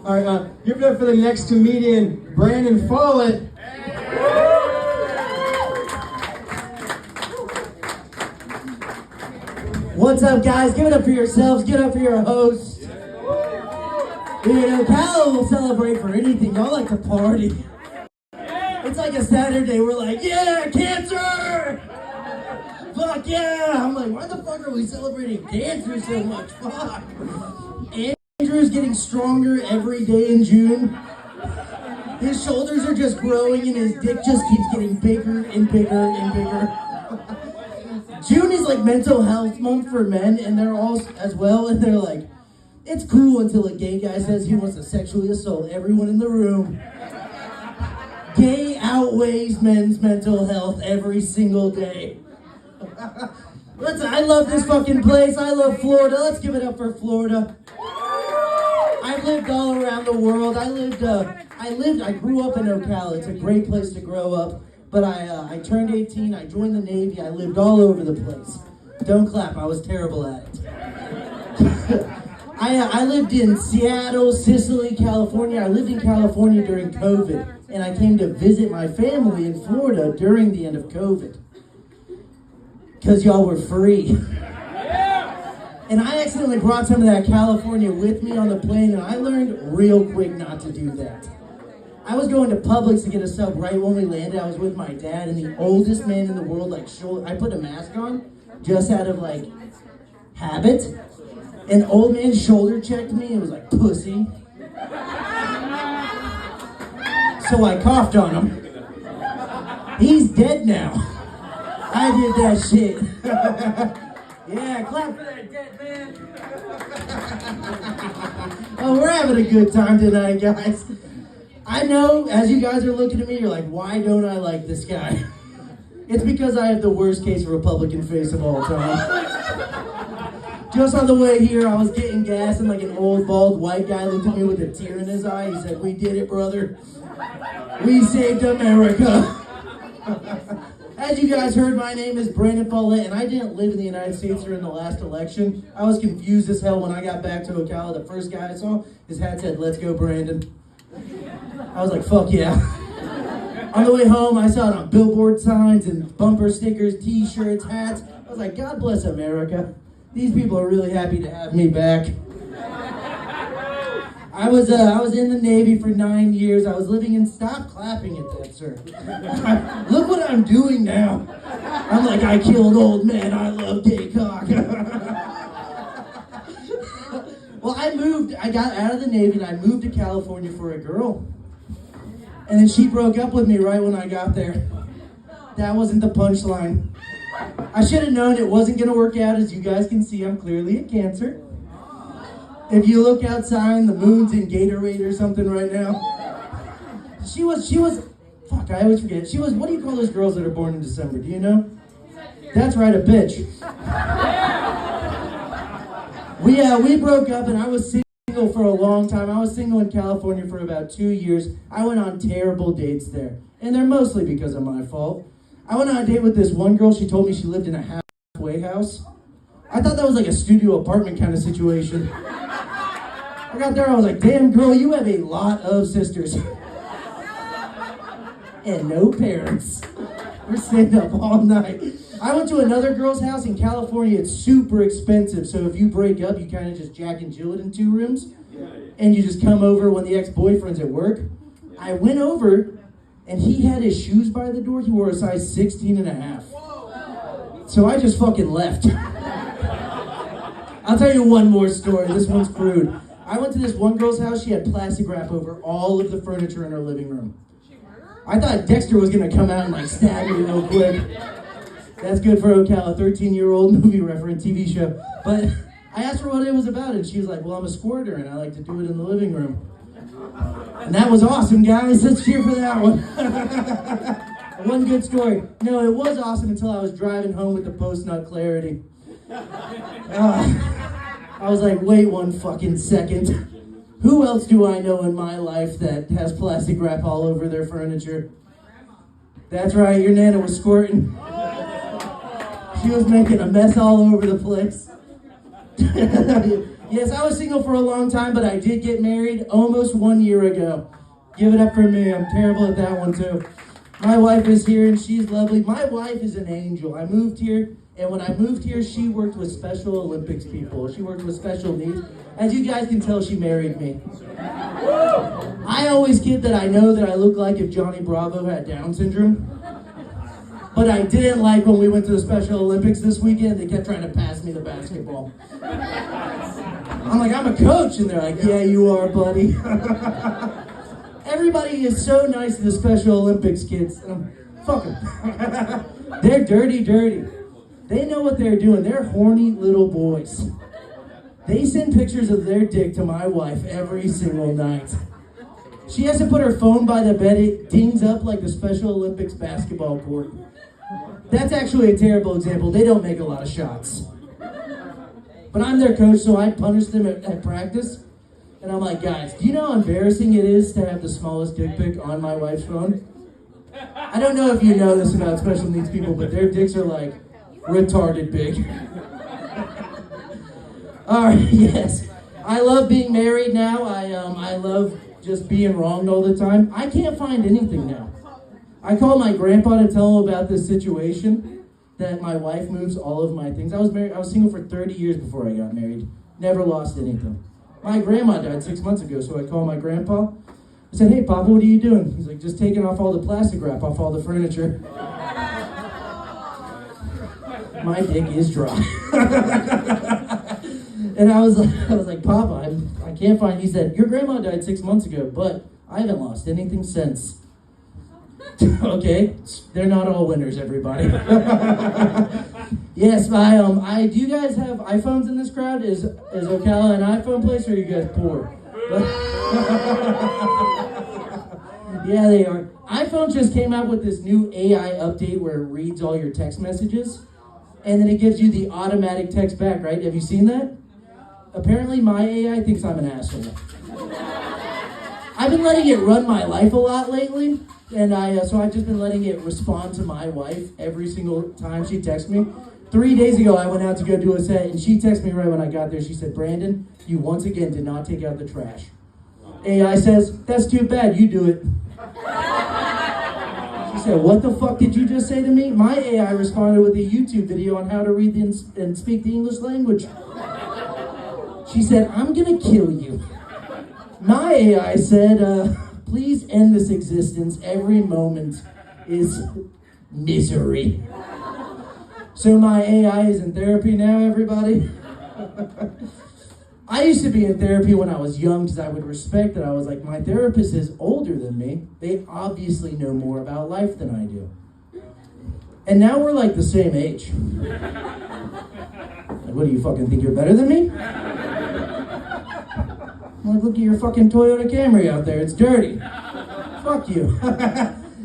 All right, give it up for the next comedian, Brandon Follett. What's up, guys? Give it up for yourselves. Give it up for your host. You know, Cal will celebrate for anything. Y'all like to party. It's like a Saturday. We're like, yeah, cancer! Fuck yeah! I'm like, why the fuck are we celebrating cancer so much? Fuck! Andrew's getting stronger every day in June. His shoulders are just growing and his dick just keeps getting bigger and bigger and bigger. June is like mental health month for men, and they're all as well, and they're like, it's cool until a gay guy says he wants to sexually assault everyone in the room. Gay outweighs men's mental health every single day. I love this fucking place. I love Florida. Let's give it up for Florida. I've lived all around the world. I grew up in Ocala. It's a great place to grow up. But I turned 18, I joined the Navy, I lived all over the place. Don't clap, I was terrible at it. I lived in Seattle, Sicily, California. I lived in California during COVID, and I came to visit my family in Florida during the end of COVID. Because y'all were free. And I accidentally brought some of that California with me on the plane, and I learned real quick not to do that. I was going to Publix to get a sub right when we landed. I was with my dad, and the oldest man in the world, I put a mask on just out of like habit. An old man shoulder checked me and was like, pussy. So I coughed on him. He's dead now. I did that shit. Yeah, clap for that dead man. Oh, we're having a good time tonight, guys. I know, as you guys are looking at me, you're like, why don't I like this guy? It's because I have the worst case of Republican face of all time. Just on the way here, I was getting gas, and like an old, bald, white guy looked at me with a tear in his eye. He said, we did it, brother. We saved America. As you guys heard, my name is Brandon Follett, and I didn't live in the United States during the last election. I was confused as hell when I got back to Ocala. The first guy I saw, his hat said, let's go, Brandon. I was like, fuck yeah. On the way home, I saw it on billboard signs and bumper stickers, t-shirts, hats. I was like, God bless America. These people are really happy to have me back. I was in the Navy for 9 years. I was living in, stop clapping at that, sir. Look what I'm doing now. I'm like, I killed old men. I love gay cock. Well, I got out of the Navy and I moved to California for a girl. And then she broke up with me right when I got there. That wasn't the punchline. I should have known it wasn't going to work out. As you guys can see, I'm clearly a Cancer. If you look outside, the moon's in Gatorade or something right now. She was, fuck, I always forget. She was, what do you call those girls that are born in December? Do you know? That's right, a bitch. We broke up and I was single for a long time. I was single in California for about 2 years. I went on terrible dates there. And they're mostly because of my fault. I went on a date with this one girl. She told me she lived in a halfway house. I thought that was like a studio apartment kind of situation. I got there, I was like, damn girl, you have a lot of sisters. And no parents. We're staying up all night. I went to another girl's house in California. It's super expensive. So if you break up, you kind of just Jack and Jill it in 2 rooms. And you just come over when the ex-boyfriend's at work. I went over, and he had his shoes by the door. He wore a size 16 and a half. So I just fucking left. I'll tell you one more story. This one's crude. I went to this one girl's house. She had plastic wrap over all of the furniture in her living room. I thought Dexter was going to come out and like stab me real quick. That's good for Ocala, 13-year-old movie reference TV show. But I asked her what it was about, and she was like, well, I'm a squirter, and I like to do it in the living room. And that was awesome, guys. Let's cheer for that one. One good story. No, it was awesome until I was driving home with the post-nut clarity. I was like, wait one fucking second. Who else do I know in my life that has plastic wrap all over their furniture? That's right, your Nana was squirting. She was making a mess all over the place. Yes, I was single for a long time, but I did get married almost 1 year ago. Give it up for me. I'm terrible at that one, too. My wife is here, and she's lovely. My wife is an angel. I moved here, and when I moved here, she worked with Special Olympics people. She worked with special needs. As you guys can tell, she married me. I always kid that I know that I look like if Johnny Bravo had Down syndrome. But I didn't like when we went to the Special Olympics this weekend, they kept trying to pass me the basketball. I'm like, I'm a coach, and they're like, yeah, you are, buddy. Everybody is so nice to the Special Olympics kids. Fuck them. They're dirty. They know what they're doing. They're horny little boys. They send pictures of their dick to my wife every single night. She has to put her phone by the bed. It dings up like the Special Olympics basketball court. That's actually a terrible example. They don't make a lot of shots. But I'm their coach, so I punish them at practice. And I'm like, guys, do you know how embarrassing it is to have the smallest dick pic on my wife's phone? I don't know if you know this about special needs people, but their dicks are like retarded big. Alright, yes. I love being married now. I love just being wronged all the time. I can't find anything now. I called my grandpa to tell him about this situation, that my wife moves all of my things. I was single for 30 years before I got married. Never lost anything. My grandma died 6 months ago, so I called my grandpa. I said, hey, Papa, what are you doing? He's like, just taking off all the plastic wrap off all the furniture. My dick is dry. And I was like, Papa, I can't find. He said, your grandma died 6 months ago, but I haven't lost anything since. Okay, they're not all winners, everybody. Yes, do you guys have iPhones in this crowd? Is Ocala an iPhone place, or are you guys poor? Yeah, they are. iPhone just came out with this new AI update where it reads all your text messages, and then it gives you the automatic text back, right? Have you seen that? Apparently my AI thinks I'm an asshole. I've been letting it run my life a lot lately, and so I've just been letting it respond to my wife every single time she texts me. 3 days ago, I went out to go do a set, and she texted me right when I got there. She said, Brandon, you once again did not take out the trash. AI says, that's too bad, you do it. She said, what the fuck did you just say to me? My AI responded with a YouTube video on how to read and speak the English language. She said, I'm gonna kill you. My AI said, please end this existence. Every moment is misery. So my AI is in therapy now, everybody. I used to be in therapy when I was young because I would respect that. I was like, my therapist is older than me. They obviously know more about life than I do. And now we're like the same age. Like, what do you fucking think, you're better than me? I'm like, look at your fucking Toyota Camry out there, it's dirty. Fuck you.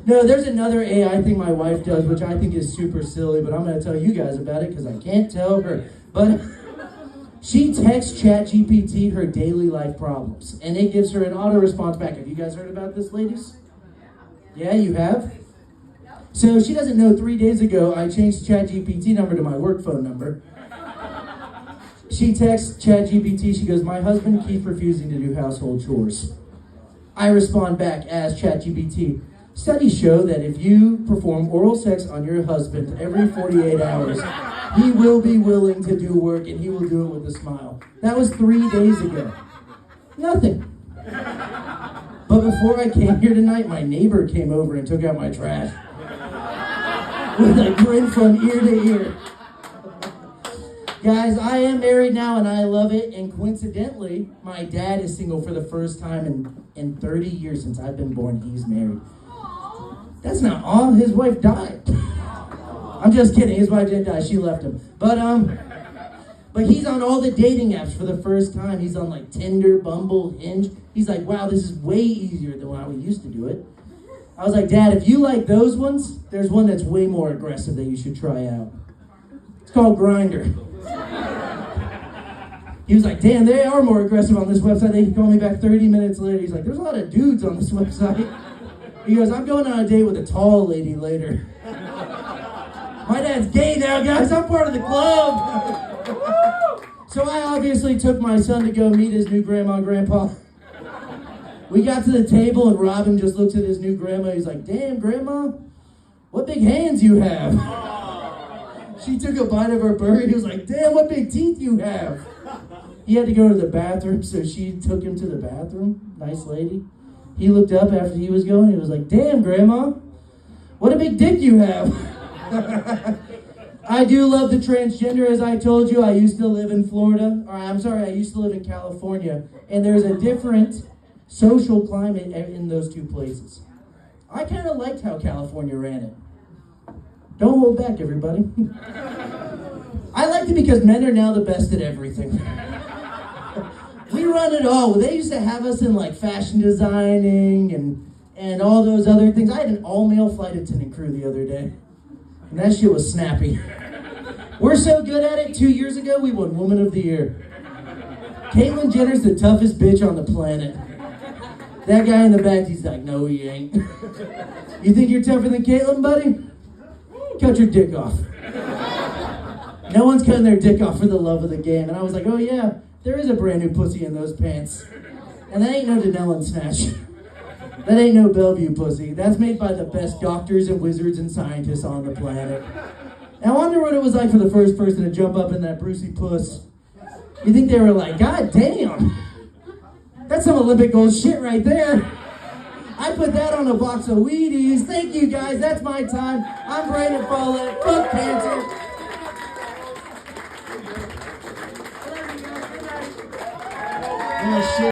No, there's another AI thing my wife does, which I think is super silly, but I'm going to tell you guys about it because I can't tell her. But she texts ChatGPT her daily life problems, and it gives her an auto response back. Have you guys heard about this, ladies? Yeah, you have? So she doesn't know 3 days ago I changed the ChatGPT number to my work phone number. She texts ChatGPT, she goes, my husband keeps refusing to do household chores. I respond back as ChatGPT, studies show that if you perform oral sex on your husband every 48 hours, he will be willing to do work and he will do it with a smile. That was 3 days ago. Nothing. But before I came here tonight, my neighbor came over and took out my trash. With a grin from ear to ear. Guys, I am married now and I love it. And coincidentally, my dad is single for the first time in 30 years since I've been born. He's married. That's not all. His wife died. I'm just kidding. His wife didn't die. She left him. But he's on all the dating apps for the first time. He's on like Tinder, Bumble, Hinge. He's like, wow, this is way easier than how we used to do it. I was like, Dad, if you like those ones, there's one that's way more aggressive that you should try out. It's called Grindr. He was like, damn, they are more aggressive on this website. They called me back 30 minutes later. He's like, there's a lot of dudes on this website. He goes, I'm going on a date with a tall lady later. My dad's gay now, guys. I'm part of the club. So I obviously took my son to go meet his new grandma and grandpa. We got to the table and Robin just looks at his new grandma. He's like, damn, grandma, what big hands you have. She took a bite of her burger. He was like, damn, what big teeth you have. He had to go to the bathroom, so she took him to the bathroom. Nice lady. He looked up after he was going. He was like, damn, grandma, what a big dick you have. I do love the transgender, as I told you. I used to live in Florida. Or I'm sorry, I used to live in California. And there's a different social climate in those two places. I kind of liked how California ran it. Don't hold back, everybody. I liked it because men are now the best at everything. We run it all. They used to have us in like fashion designing and all those other things. I had an all-male flight attendant crew the other day. And that shit was snappy. We're so good at it, 2 years ago, we won Woman of the Year. Caitlyn Jenner's the toughest bitch on the planet. That guy in the back, he's like, no, he ain't. You think you're tougher than Caitlyn, buddy? Cut your dick off. No one's cutting their dick off for the love of the game. And I was like, oh yeah, there is a brand new pussy in those pants. And that ain't no Denellen Snatch. That ain't no Bellevue pussy. That's made by the best doctors and wizards and scientists on the planet. And I wonder what it was like for the first person to jump up in that Brucey puss. You think they were like, God damn, that's some Olympic gold shit right there. I put that on a box of Wheaties. Thank you guys, that's my time. I'm Brandon Follett, fuck cancer. Oh, shit.